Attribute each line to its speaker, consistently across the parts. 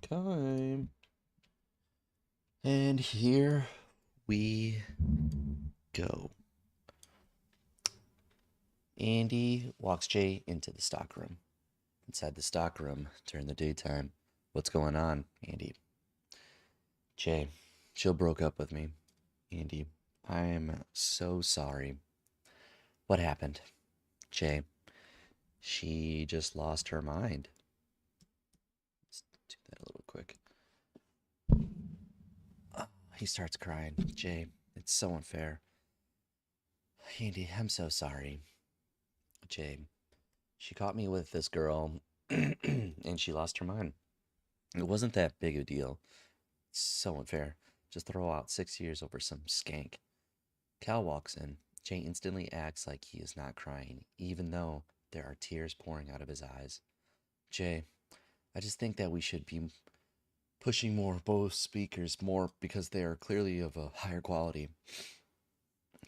Speaker 1: Time. And here we go. Andy walks Jay into the stockroom. Inside the stockroom during the daytime. What's going on, Andy? Jay, Jill broke up with me. Andy, I'm so sorry. What happened? Jay, she just lost her mind. Let's do that a little quick. He starts crying. Jay, it's so unfair. Andy, I'm so sorry. Jay, she caught me with this girl and she lost her mind. It wasn't that big a deal. It's so unfair. Just throw out 6 years over some skank. Cal walks in. Jay instantly acts like he is not crying, even though there are tears pouring out of his eyes. Jay, I just think that we should be pushing more both speakers more because they are clearly of a higher quality.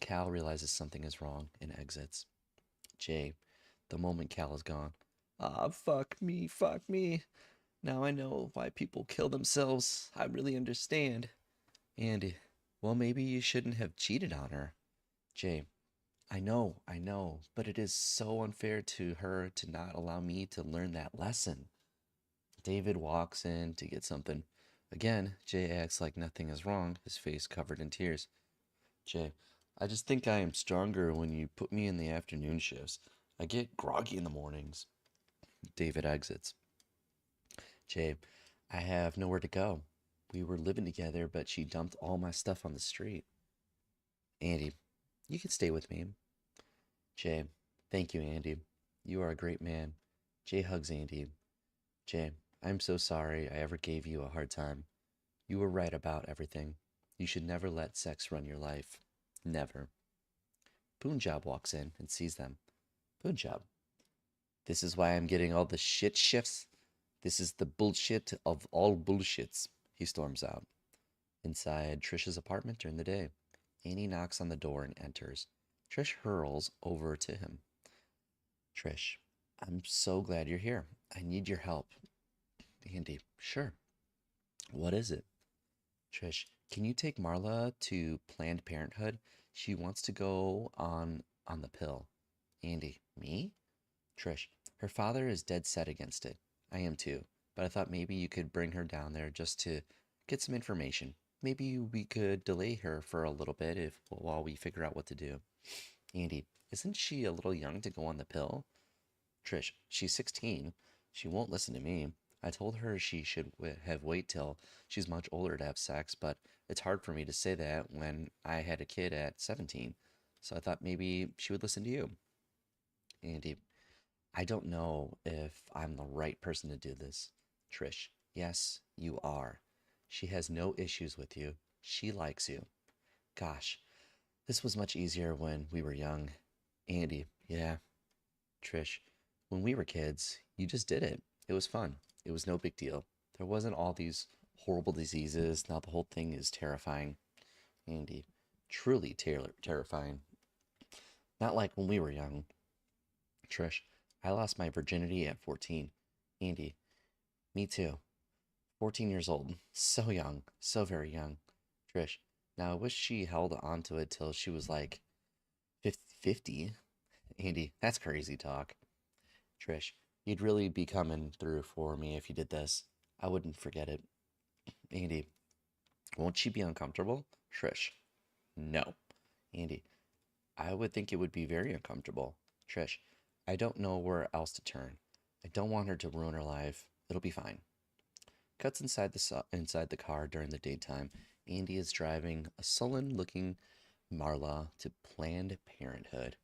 Speaker 1: Cal realizes something is wrong and exits. Jay, the moment Cal is gone. Ah, fuck me, fuck me. Now I know why people kill themselves. I really understand. Andy, well, maybe you shouldn't have cheated on her. Jay, I know, but it is so unfair to her to not allow me to learn that lesson. David walks in to get something. Again, Jay acts like nothing is wrong, his face covered in tears. Jay, I just think I am stronger when you put me in the afternoon shifts. I get groggy in the mornings. David exits. Jay, I have nowhere to go. We were living together, but she dumped all my stuff on the street. Andy, you can stay with me. Jay, thank you, Andy. You are a great man. Jay hugs Andy. Jay, I'm so sorry I ever gave you a hard time. You were right about everything. You should never let sex run your life. Never. Punjab walks in and sees them. Punjab, this is why I'm getting all the shit shifts. This is the bullshit of all bullshits. He storms out. Inside Trish's apartment during the day, Annie knocks on the door and enters. Trish hurls over to him. Trish, I'm so glad you're here. I need your help. Andy, sure. What is it? Trish, can you take Marla to Planned Parenthood? She wants to go on the pill. Andy, me? Trish, her father is dead set against it. I am too, but I thought maybe you could bring her down there just to get some information. Maybe we could delay her for a little bit if while we figure out what to do. Andy, isn't she a little young to go on the pill? Trish, she's 16. She won't listen to me. I told her she should have wait till she's much older to have sex, but it's hard for me to say that when I had a kid at 17. So I thought maybe she would listen to you. Andy, I don't know if I'm the right person to do this. Trish, yes, you are. She has no issues with you. She likes you. Gosh, this was much easier when we were young. Andy, yeah. Trish, when we were kids, you just did it. It was fun. It was no big deal. There wasn't all these horrible diseases. Now the whole thing is terrifying. Andy, truly terrifying. Not like when we were young. Trish, I lost my virginity at 14. Andy, me too. 14 years old. So young. So very young. Trish, now I wish she held on to it till she was like 50. Andy, that's crazy talk. Trish, you'd really be coming through for me if you did this. I wouldn't forget it. Andy, won't she be uncomfortable? Trish, no. Andy, I would think it would be very uncomfortable. Trish, I don't know where else to turn. I don't want her to ruin her life. It'll be fine. Cuts inside the car during the daytime. Andy is driving a sullen-looking Marla to Planned Parenthood.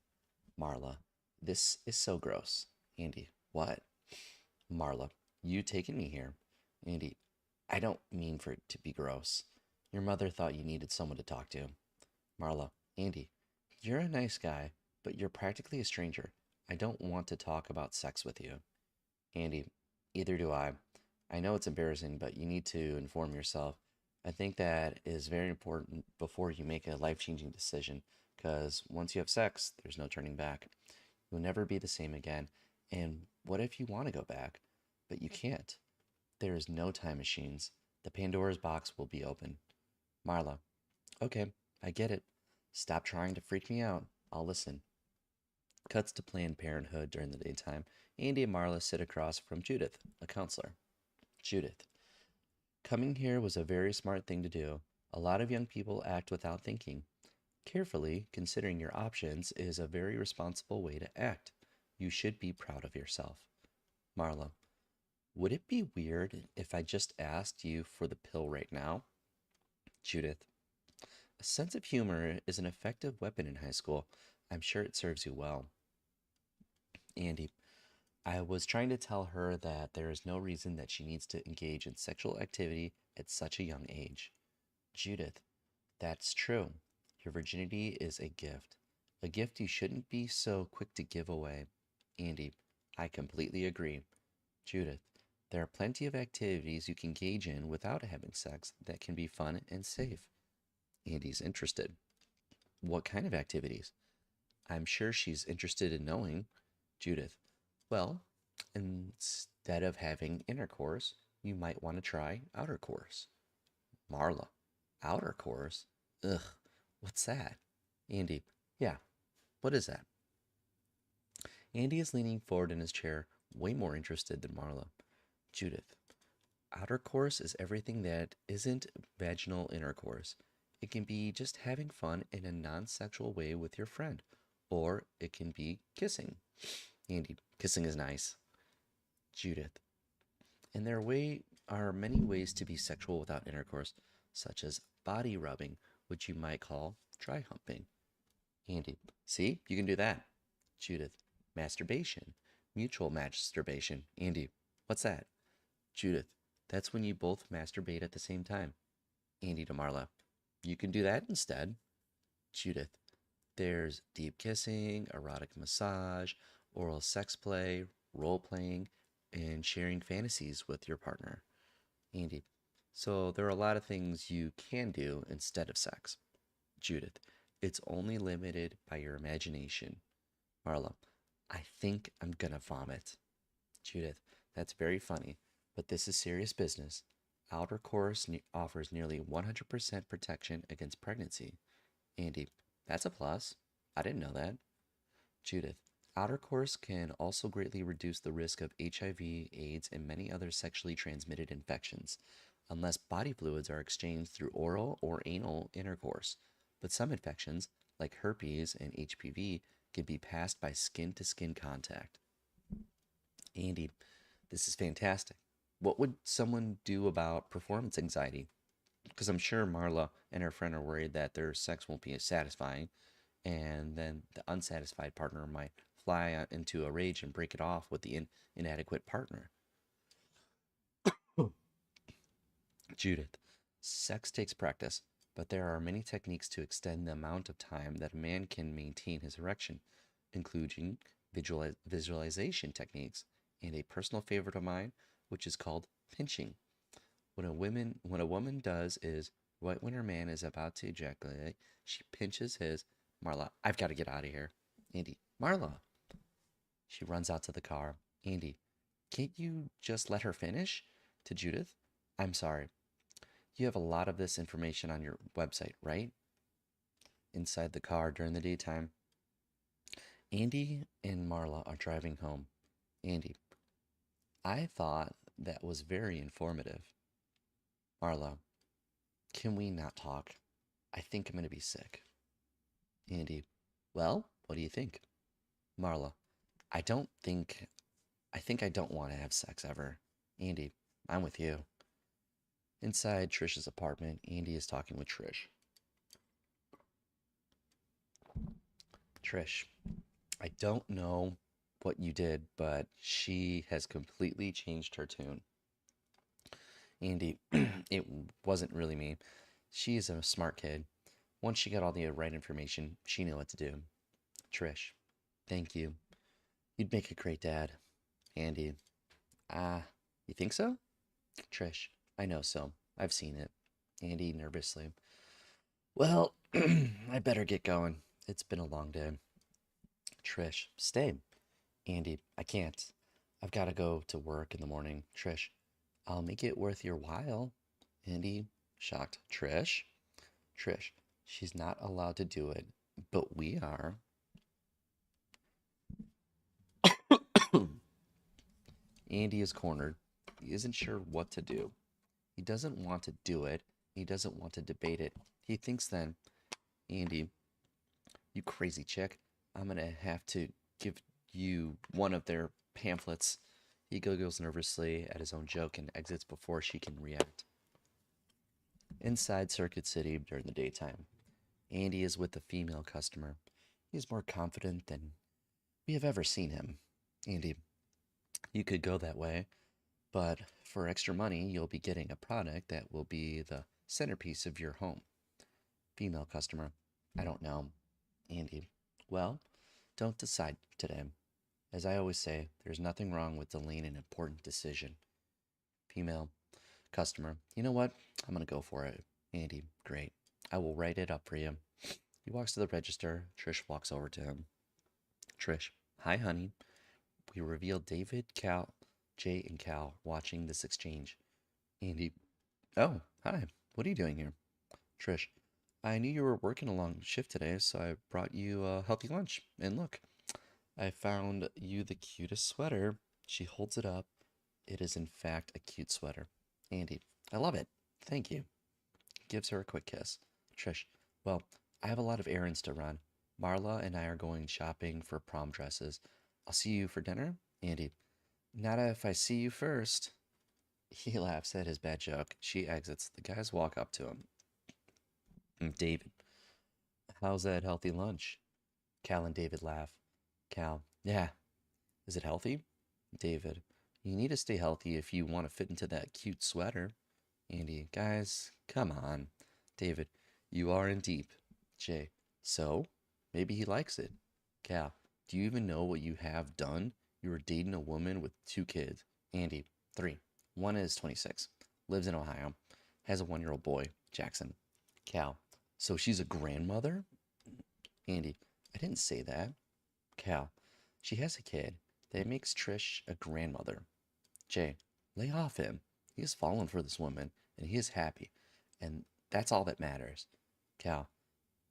Speaker 1: Marla, this is so gross. Andy, what? Marla, you taking me here. Andy, I don't mean for it to be gross. Your mother thought you needed someone to talk to. Marla, Andy, you're a nice guy, but you're practically a stranger. I don't want to talk about sex with you. Andy, either do I. I know it's embarrassing, but you need to inform yourself. I think that is very important before you make a life changing decision, because once you have sex, there's no turning back. You'll never be the same again. And what if you want to go back, but you can't? There is no time machines. The Pandora's box will be open. Marla, okay, I get it. Stop trying to freak me out. I'll listen. Cuts to Planned Parenthood during the daytime. Andy and Marla sit across from Judith, a counselor. Judith, coming here was a very smart thing to do. A lot of young people act without thinking. Carefully considering your options is a very responsible way to act. You should be proud of yourself. Marla, would it be weird if I just asked you for the pill right now? Judith, a sense of humor is an effective weapon in high school. I'm sure it serves you well. Andy, I was trying to tell her that there is no reason that she needs to engage in sexual activity at such a young age. Judith, that's true. Your virginity is a gift. A gift you shouldn't be so quick to give away. Andy, I completely agree. Judith, there are plenty of activities you can engage in without having sex that can be fun and safe. Andy's interested. What kind of activities? I'm sure she's interested in knowing. Judith, well, instead of having intercourse, you might want to try outer course. Marla, outer course? Ugh, what's that? Andy, yeah, what is that? Andy is leaning forward in his chair, way more interested than Marla. Judith, outer course is everything that isn't vaginal intercourse. It can be just having fun in a non sexual way with your friend, or it can be kissing. Andy, kissing is nice. Judith, and are many ways to be sexual without intercourse, such as body rubbing, which you might call dry humping. Andy, see, you can do that. Judith, masturbation, mutual masturbation. Andy, what's that? Judith, that's when you both masturbate at the same time. Andy to Marla, you can do that instead. Judith, there's deep kissing, erotic massage, oral sex play, role playing, and sharing fantasies with your partner. Andy, so there are a lot of things you can do instead of sex. Judith, it's only limited by your imagination. Marla, I think I'm gonna vomit. Judith, that's very funny, but this is serious business. Outer Course offers nearly 100% protection against pregnancy. Andy, that's a plus. I didn't know that. Judith, outer course can also greatly reduce the risk of HIV, AIDS, and many other sexually transmitted infections, unless body fluids are exchanged through oral or anal intercourse. But some infections, like herpes and HPV, can be passed by skin to skin contact. Andy, this is fantastic. What would someone do about performance anxiety? Because I'm sure Marla and her friend are worried that their sex won't be as satisfying, and then the unsatisfied partner might fly into a rage and break it off with the inadequate partner. Judith, sex takes practice, but there are many techniques to extend the amount of time that a man can maintain his erection, including visualization techniques and a personal favorite of mine, which is called pinching. What a woman does is right when her man is about to ejaculate, she pinches his. Marla, I've got to get out of here. Andy, Marla. She runs out to the car. Andy, can't you just let her finish? To Judith, I'm sorry. You have a lot of this information on your website, right? Inside the car during the daytime, Andy and Marla are driving home. Andy, I thought that was very informative. Marla, can we not talk? I think I'm going to be sick. Andy, well, what do you think? Marla, I don't think, I think I don't want to have sex ever. Andy, I'm with you. Inside Trish's apartment, Andy is talking with Trish. Trish, I don't know what you did, but she has completely changed her tune. Andy, it wasn't really me. She's a smart kid. Once she got all the right information, she knew what to do. Trish, thank you. You'd make a great dad. Andy, you think so? Trish, I know so. I've seen it. Andy nervously. Well, I better get going. It's been a long day. Trish, stay. Andy, I can't. I've got to go to work in the morning. Trish, I'll make it worth your while. Andy, shocked. Trish, she's not allowed to do it, but we are. Andy is cornered. He isn't sure what to do. He doesn't want to do it. He doesn't want to debate it. He thinks then, Andy, you crazy chick, I'm gonna have to give you one of their pamphlets. He giggles nervously at his own joke and exits before she can react. Inside Circuit City during the daytime, Andy is with a female customer. He is more confident than we have ever seen him. Andy, you could go that way, but for extra money, you'll be getting a product that will be the centerpiece of your home. Female customer, I don't know. Andy, well, don't decide today. As I always say, there's nothing wrong with delaying an important decision. Female customer, you know what? I'm going to go for it. Andy, great. I will write it up for you. He walks to the register. Trish walks over to him. Trish, hi, honey. We reveal David, Cal, Jay, and Cal watching this exchange. Andy, oh, hi. What are you doing here? Trish, I knew you were working a long shift today, so I brought you a healthy lunch. And look, I found you the cutest sweater. She holds it up. It is, in fact, a cute sweater. Andy, I love it. Thank you. Gives her a quick kiss. Trish, well, I have a lot of errands to run. Marla and I are going shopping for prom dresses. I'll see you for dinner. Andy, not if I see you first. He laughs at his bad joke. She exits. The guys walk up to him. David, how's that healthy lunch? Cal and David laugh. Cal, yeah. Is it healthy? David, you need to stay healthy if you want to fit into that cute sweater. Andy, guys, come on. David, you are in deep. Jay, so? Maybe he likes it. Cal, do you even know what you have done? You were dating a woman with 2 kids. Andy, 3. One is 26, lives in Ohio, has a 1-year-old boy, Jackson. Cal, so she's a grandmother? Andy, I didn't say that. Cal, she has a kid. That makes Trish a grandmother. Jay, lay off him. He has fallen for this woman, and he is happy. And that's all that matters. Cal,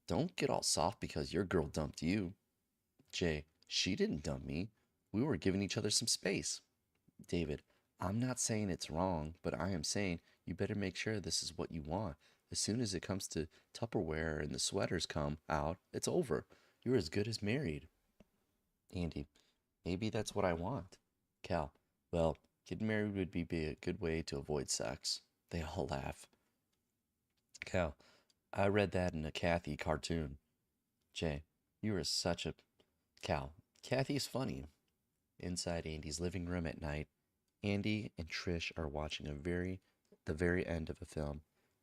Speaker 1: don't get all soft because your girl dumped you. Jay, she didn't dump me. We were giving each other some space. David, I'm not saying it's wrong, but I am saying you better make sure this is what you want. As soon as it comes to Tupperware and the sweaters come out, it's over. You're as good as married. Andy, maybe that's what I want. Cal, well, getting married would be a good way to avoid sex. They all laugh. Cal, I read that in a Kathy cartoon. Jay, you are such a. Cal, Kathy's funny. Inside Andy's living room at night, Andy and Trish are watching the very end of a film.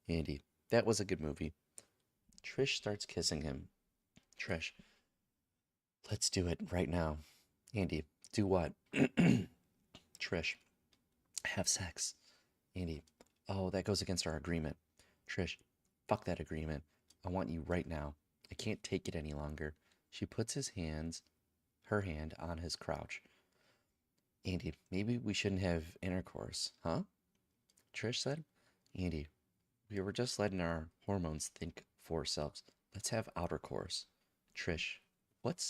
Speaker 1: Andy, that was a good movie. Trish starts kissing him. Trish, let's do it right now. Andy, do what? Trish, have sex. Andy, oh, that goes against our agreement. Trish, fuck that agreement. I want you right now. I can't take it any longer. She puts her hand on his crotch. Andy, maybe we shouldn't have intercourse, huh? Trish said. Andy, we were just letting our hormones think for ourselves. Let's have outer course. Trish, what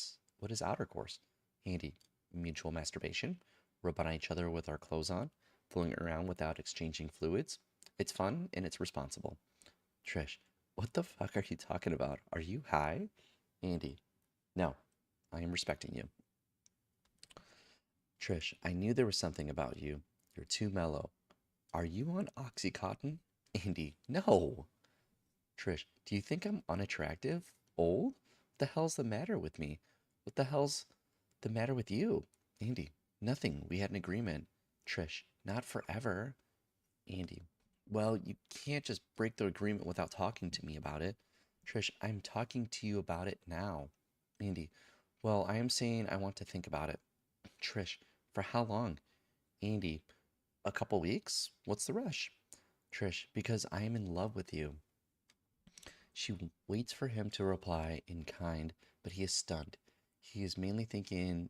Speaker 1: is outer course? Andy, mutual masturbation, rub on each other with our clothes on, fooling around without exchanging fluids. It's fun and it's responsible. Trish, what the fuck are you talking about? Are you high? Andy, no, I am respecting you. Trish, I knew there was something about you. You're too mellow. Are you on Oxycontin? Andy, no. Trish, do you think I'm unattractive? Old? What the hell's the matter with me? What the hell's the matter with you? Andy, nothing. We had an agreement. Trish, not forever. Andy, well, you can't just break the agreement without talking to me about it. Trish, I'm talking to you about it now. Andy, well, I am saying I want to think about it. Trish, for how long? Andy, a couple weeks? What's the rush? Trish, because I am in love with you. She waits for him to reply in kind, but he is stunned. He is mainly thinking,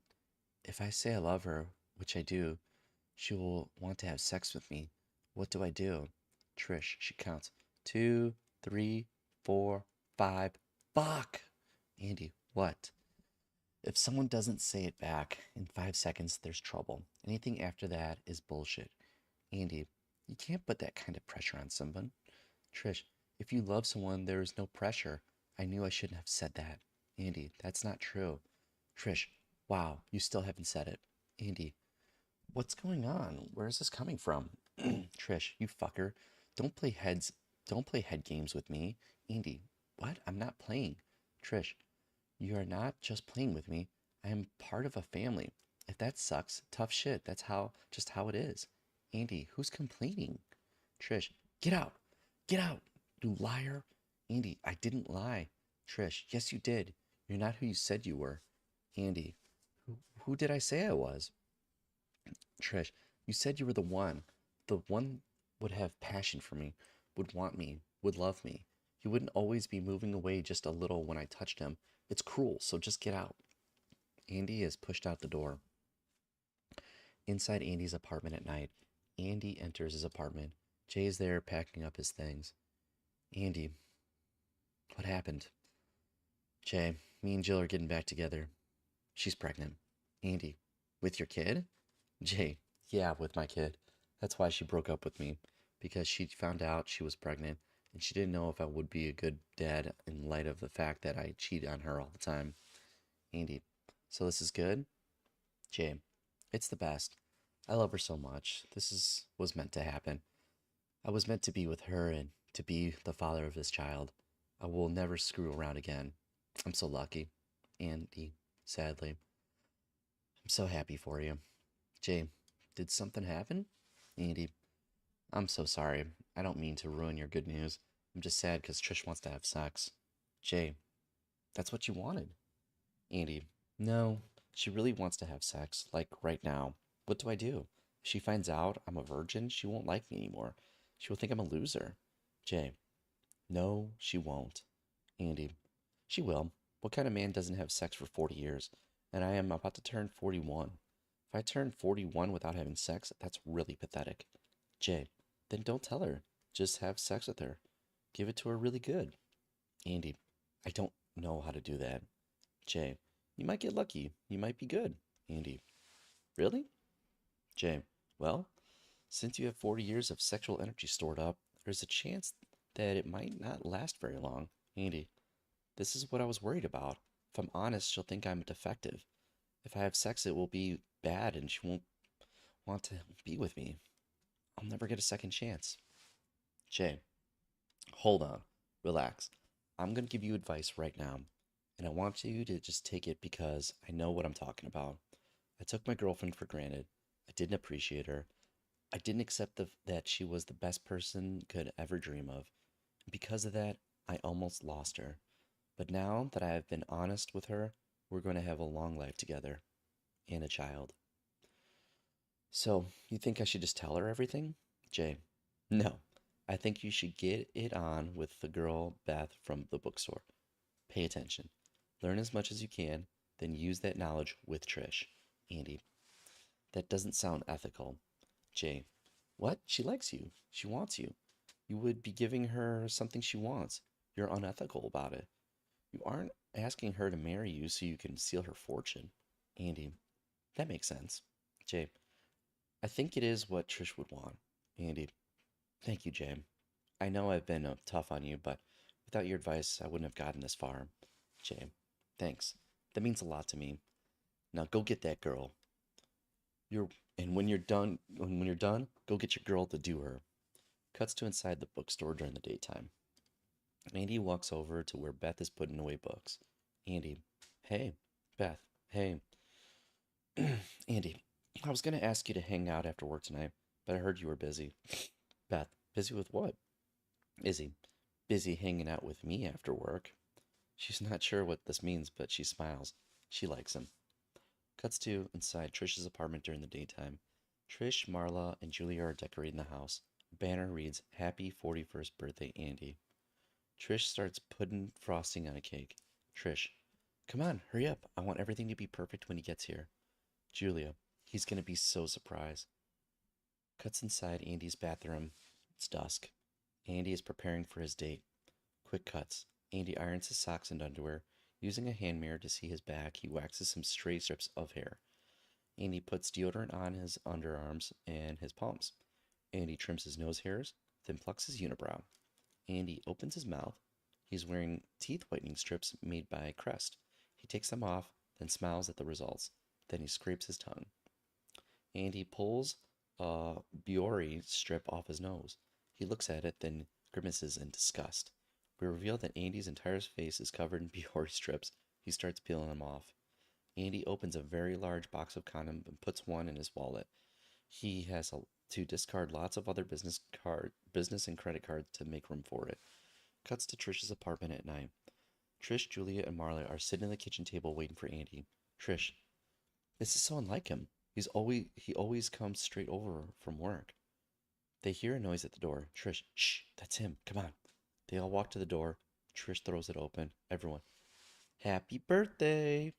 Speaker 1: if I say I love her, which I do, she will want to have sex with me. What do I do? Trish, she counts. 2, 3, 4, 5. Fuck! Andy, what? If someone doesn't say it back in 5 seconds, there's trouble. Anything after that is bullshit. Andy, you can't put that kind of pressure on someone. Trish, if you love someone, there is no pressure. I knew I shouldn't have said that. Andy, that's not true. Trish, wow, you still haven't said it. Andy, what's going on? Where is this coming from? Trish, you fucker. Don't play heads. Don't play head games with me. Andy, what? I'm not playing. Trish, you are not just playing with me. I am part of a family. If that sucks, tough shit. That's just how it is. Andy, who's complaining? Trish, get out. Get out, you liar. Andy, I didn't lie. Trish, yes, you did. You're not who you said you were. Andy, who did I say I was? Trish, you said you were the one. The one would have passion for me, would want me, would love me. He wouldn't always be moving away just a little when I touched him. It's cruel, so just get out. Andy is pushed out the door. Inside Andy's apartment at night, Andy enters his apartment. Jay is there packing up his things. Andy, what happened? Jay, me and Jill are getting back together. She's pregnant. Andy, with your kid? Jay, yeah, with my kid. That's why she broke up with me, because she found out she was pregnant, and she didn't know if I would be a good dad in light of the fact that I cheat on her all the time. Andy, so this is good? Jay, it's the best. I love her so much. Was meant to happen. I was meant to be with her and to be the father of this child. I will never screw around again. I'm so lucky. Andy, sadly, I'm so happy for you. Jay, did something happen? Andy, I'm so sorry. I don't mean to ruin your good news. I'm just sad because Trish wants to have sex. Jay, that's what you wanted. Andy, no, she really wants to have sex, like right now. What do I do? If she finds out I'm a virgin, she won't like me anymore. She will think I'm a loser. Jay, no, she won't. Andy, she will. What kind of man doesn't have sex for 40 years? And I am about to turn 41. If I turn 41 without having sex, that's really pathetic. Jay, then don't tell her. Just have sex with her. Give it to her really good. Andy, I don't know how to do that. Jay, you might get lucky. You might be good. Andy, really? Jay, well, since you have 40 years of sexual energy stored up, there's a chance that it might not last very long. Andy, this is what I was worried about. If I'm honest, she'll think I'm defective. If I have sex, it will be bad and she won't want to be with me. I'll never get a second chance. Jay, hold on. Relax. I'm going to give you advice right now. And I want you to just take it because I know what I'm talking about. I took my girlfriend for granted. I didn't appreciate her. I didn't accept that she was the best person could ever dream of. Because of that, I almost lost her. But now that I have been honest with her, we're going to have a long life together and a child. So, you think I should just tell her everything? Jay, no. I think you should get it on with the girl Beth from the bookstore. Pay attention. Learn as much as you can, then use that knowledge with Trish. Andy, that doesn't sound ethical. Jay, what? She likes you. She wants you. You would be giving her something she wants. You're unethical about it. You aren't asking her to marry you so you can steal her fortune. Andy, that makes sense. Jay, I think it is what Trish would want. Andy, thank you, Jay. I know I've been tough on you, but without your advice, I wouldn't have gotten this far. Jay, thanks. That means a lot to me. Now go get that girl. You're and when you're done, go get your girl to do her. Cuts to inside the bookstore during the daytime. Andy walks over to where Beth is putting away books. Andy, hey, Beth, hey. Andy, I was going to ask you to hang out after work tonight, but I heard you were busy. Beth, busy with what? Izzy, busy hanging out with me after work. She's not sure what this means, but she smiles. She likes him. Cuts to inside Trish's apartment during the daytime. Trish, Marla, and Julia are decorating the house. A banner reads, Happy 41st Birthday, Andy. Trish starts putting frosting on a cake. Trish, come on, hurry up. I want everything to be perfect when he gets here. Julia, he's going to be so surprised. Cuts inside Andy's bathroom. It's dusk. Andy is preparing for his date. Quick cuts. Andy irons his socks and underwear. Using a hand mirror to see his back, he waxes some stray strips of hair. Andy puts deodorant on his underarms and his palms. Andy trims his nose hairs, then plucks his unibrow. Andy opens his mouth. He's wearing teeth whitening strips made by Crest. He takes them off, then smiles at the results. Then he scrapes his tongue. Andy pulls a Biore strip off his nose. He looks at it, then grimaces in disgust. We reveal that Andy's entire face is covered in Biore strips. He starts peeling them off. Andy opens a very large box of condoms and puts one in his wallet. He has to discard lots of other business and credit cards to make room for it. Cuts to Trish's apartment at night. Trish, Julia, and Marla are sitting at the kitchen table waiting for Andy. Trish, this is so unlike him. He always comes straight over from work. They hear a noise at the door. Trish, shh, that's him. Come on. They all walk to the door. Trish throws it open. Everyone, happy birthday!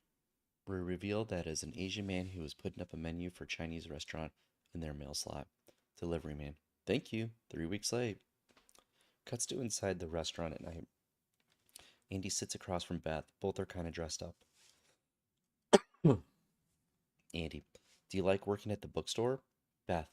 Speaker 1: We reveal that is an Asian man who was putting up a menu for a Chinese restaurant in their mail slot. Delivery man, thank you. 3 weeks late. Cuts to inside the restaurant at night. Andy sits across from Beth. Both are kind of dressed up. Andy, do you like working at the bookstore? Beth,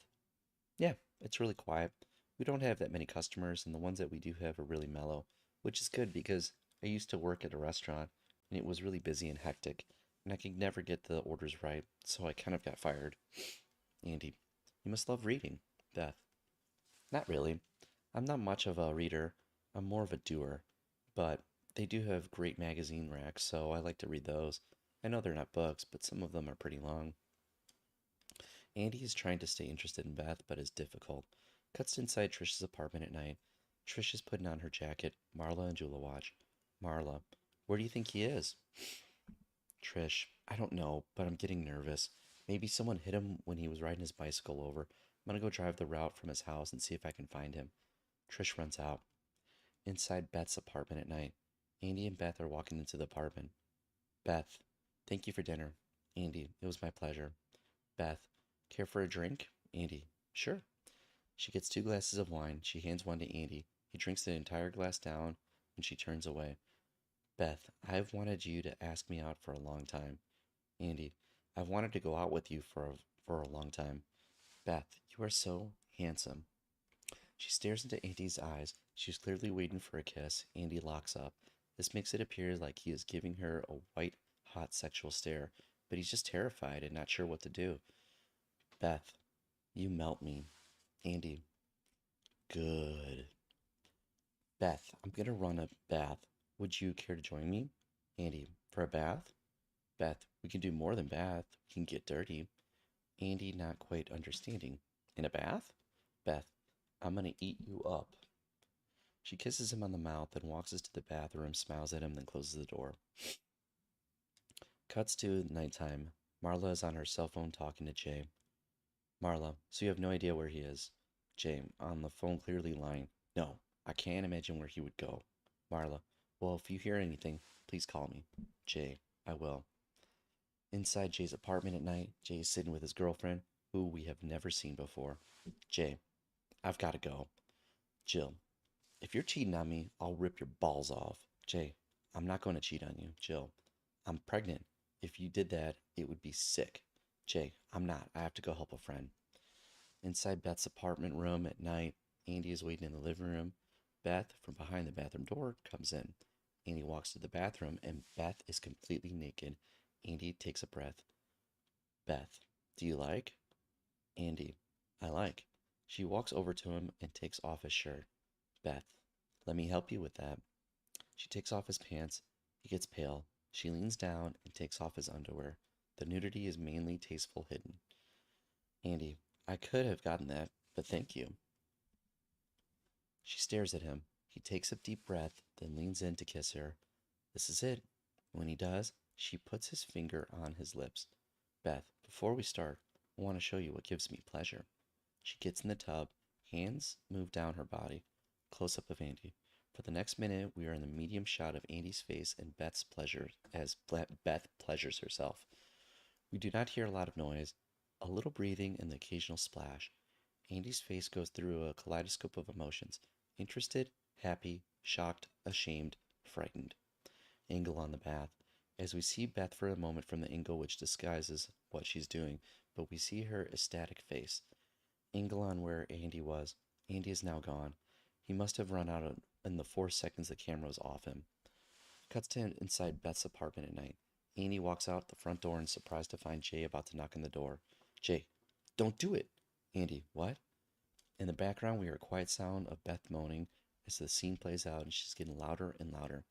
Speaker 1: yeah, it's really quiet. We don't have that many customers, and the ones that we do have are really mellow, which is good because I used to work at a restaurant and it was really busy and hectic, and I could never get the orders right, so I kind of got fired. Andy, you must love reading. Beth, not really. I'm not much of a reader. I'm more of a doer, but they do have great magazine racks, so I like to read those. I know they're not books, but some of them are pretty long. Andy is trying to stay interested in Beth, but is difficult. Cuts inside Trish's apartment at night. Trish is putting on her jacket. Marla and Jula watch. Marla, where do you think he is? Trish, I don't know, but I'm getting nervous. Maybe someone hit him when he was riding his bicycle over. I'm gonna go drive the route from his house and see if I can find him. Trish runs out. Inside Beth's apartment at night. Andy and Beth are walking into the apartment. Beth, thank you for dinner. Andy, it was my pleasure. Beth, care for a drink? Andy, sure. She gets 2 glasses of wine. She hands one to Andy. He drinks the entire glass down and she turns away. Beth, I've wanted you to ask me out for a long time. Andy, I've wanted to go out with you for a long time. Beth, you are so handsome. She stares into Andy's eyes. She's clearly waiting for a kiss. Andy locks up. This makes it appear like he is giving her a white, hot sexual stare, but he's just terrified and not sure what to do. Beth, you melt me. Andy, good. Beth, I'm gonna run a bath. Would you care to join me? Andy, for a bath? Beth, we can do more than bath. We can get dirty. Andy, not quite understanding. In a bath? Beth, I'm gonna eat you up. She kisses him on the mouth and walks us to the bathroom, smiles at him, then closes the door. Cuts to nighttime. Marla is on her cell phone talking to Jay. Marla, so you have no idea where he is? Jay, on the phone clearly lying. No, I can't imagine where he would go. Marla, well, if you hear anything, please call me. Jay, I will. Inside Jay's apartment at night, Jay is sitting with his girlfriend, who we have never seen before. Jay, I've got to go. Jill, if you're cheating on me, I'll rip your balls off. Jay, I'm not going to cheat on you. Jill, I'm pregnant. If you did that, it would be sick. Jay, I'm not. I have to go help a friend. Inside Beth's apartment room at night, Andy is waiting in the living room. Beth, from behind the bathroom door, comes in. Andy walks to the bathroom, and Beth is completely naked. Andy takes a breath. Beth, do you like? Andy, I like. She walks over to him and takes off his shirt. Beth, let me help you with that. She takes off his pants. He gets pale. She leans down and takes off his underwear. The nudity is mainly tasteful hidden. Andy, I could have gotten that, but thank you. She stares at him. He takes a deep breath, then leans in to kiss her. This is it. When he does, she puts his finger on his lips. Beth, before we start, I want to show you what gives me pleasure. She gets in the tub. Hands move down her body. Close up of Andy. For the next minute, we are in the medium shot of Andy's face and Beth's pleasure as Beth pleasures herself. We do not hear a lot of noise, a little breathing and the occasional splash. Andy's face goes through a kaleidoscope of emotions: interested, happy, shocked, ashamed, frightened. Angle on the bath. As we see Beth for a moment from the angle which disguises what she's doing, but we see her ecstatic face. Angle on where Andy was. Andy is now gone. He must have run out in the 4 seconds the camera was off him. Cuts to inside Beth's apartment at night. Andy walks out the front door and is surprised to find Jay about to knock on the door. Jay, don't do it! Andy, what? In the background, we hear a quiet sound of Beth moaning as the scene plays out and she's getting louder and louder.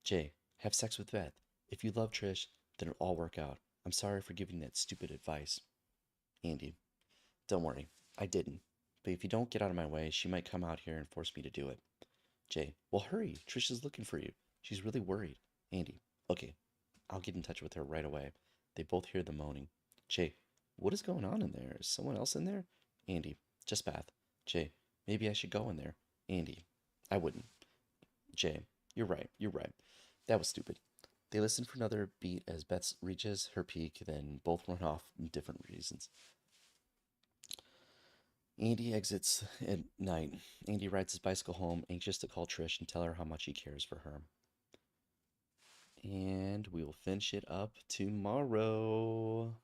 Speaker 1: Jay, have sex with Beth. If you love Trish, then it'll all work out. I'm sorry for giving that stupid advice. Andy, don't worry, I didn't. But if you don't get out of my way, she might come out here and force me to do it. Jay, well, hurry. Trish is looking for you. She's really worried. Andy, okay, I'll get in touch with her right away. They both hear the moaning. Jay, what is going on in there? Is someone else in there? Andy, just Beth. Jay, maybe I should go in there. Andy, I wouldn't. Jay, you're right. That was stupid. They listen for another beat as Beth reaches her peak, then both run off in different reasons. Andy exits at night. Andy rides his bicycle home, anxious to call Trish and tell her how much he cares for her. And we will finish it up tomorrow.